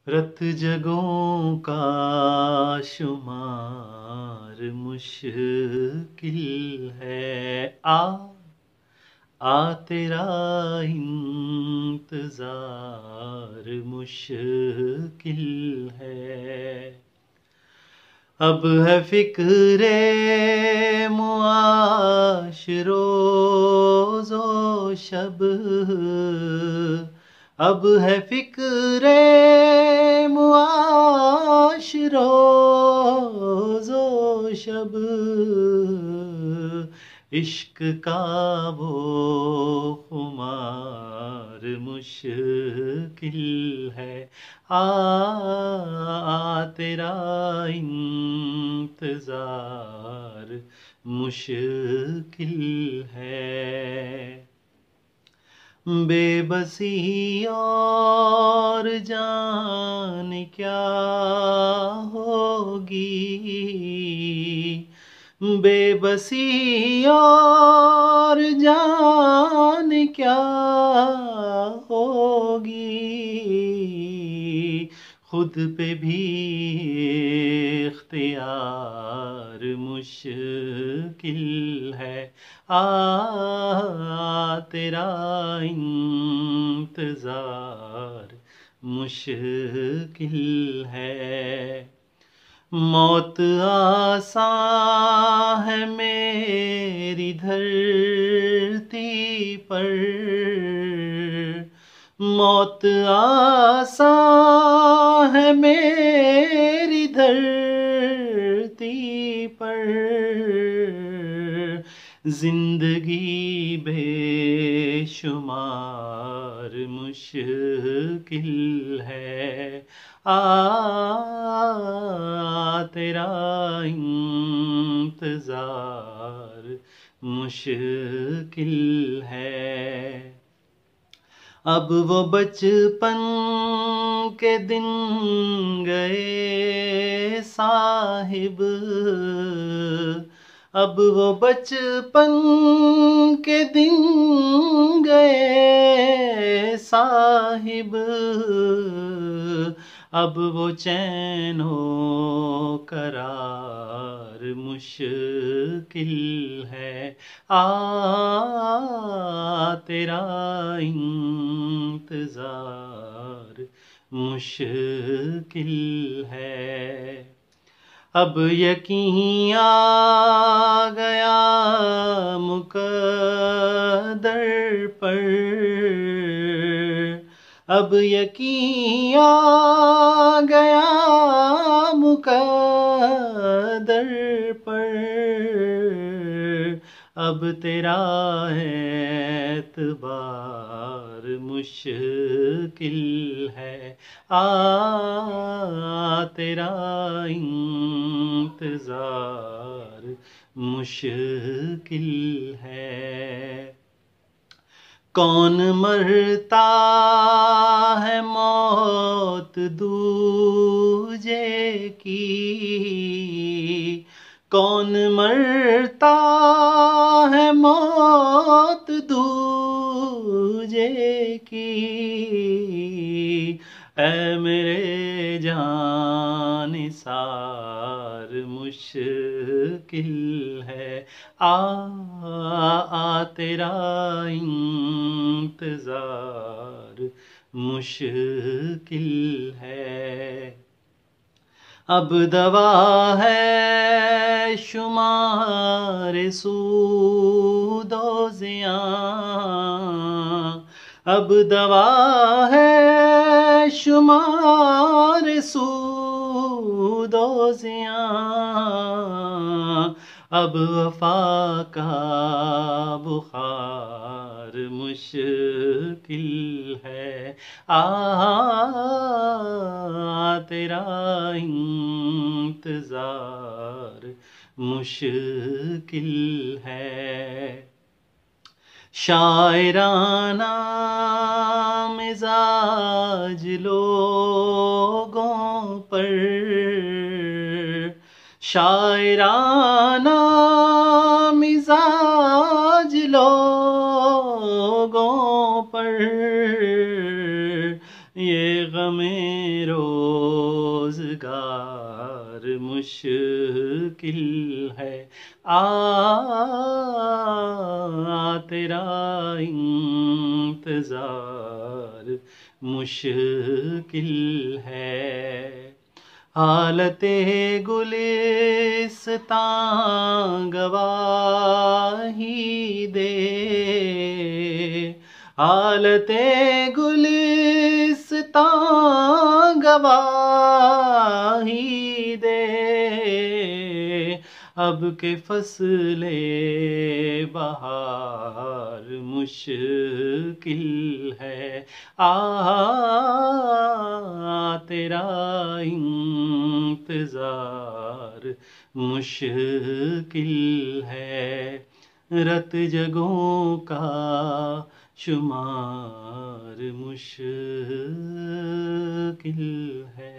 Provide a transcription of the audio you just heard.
رت جگوں کا شمار مشکل ہے، تیرا انتظار مشکل ہے۔ اب ہے فکر معاش روز و شب، اب ہے فکر معاش روز و شب، عشق کا وہ خمار مشکل ہے، تیرا انتظار مشکل ہے۔ بے بسی اور جان کیا ہوگی، بے بسی اور جان کیا ہوگی، خود پہ بھی اختیار مشکل ہے، تیرا انتظار مشکل ہے۔ موت آساں ہے میری دھرتی پر، موت آساں ہے میری دھرتی پر، زندگی بے شمار مشکل ہے، تیرا انتظار مشکل ہے۔ اب وہ بچپن کے دن گئے صاحب، اب وہ بچپن کے دن گئے صاحب، اب وہ چین و قرار مشکل ہے، تیرا انتظار مشکل ہے۔ اب یقین آ گیا مقدر پر، اب یقین آ گیا مقدر پر، اب تیرا اعتبار مشکل ہے، تیرا انتظار مشکل ہے۔ کون مرتا ہے موت دوجے کی، کون مرتا ہے موت دوجے کی، اے میرے جان نثار مشکل ہے، تیرا انتظار مشکل ہے۔ اب دوا ہے شمار سود و زیاں، اب دوا ہے شمار سود و زیاں، اب وفا کا بخار مشکل ہے، تیرا انتظار مشکل ہے۔ شاعرانہ مزاج لوگوں پر، شاعرانہ مزاج لوگوں پر، یہ غم روزگار مشکل ہے، تیرا انتظار مشکل ہے۔ حالت گلستاں گواہی دے، حالت گلستاں گواہی دے، اب کہ فصل بہار مشکل ہے، تیرا انتظار مشکل ہے۔ رت جگوں کا شمار مشکل ہے۔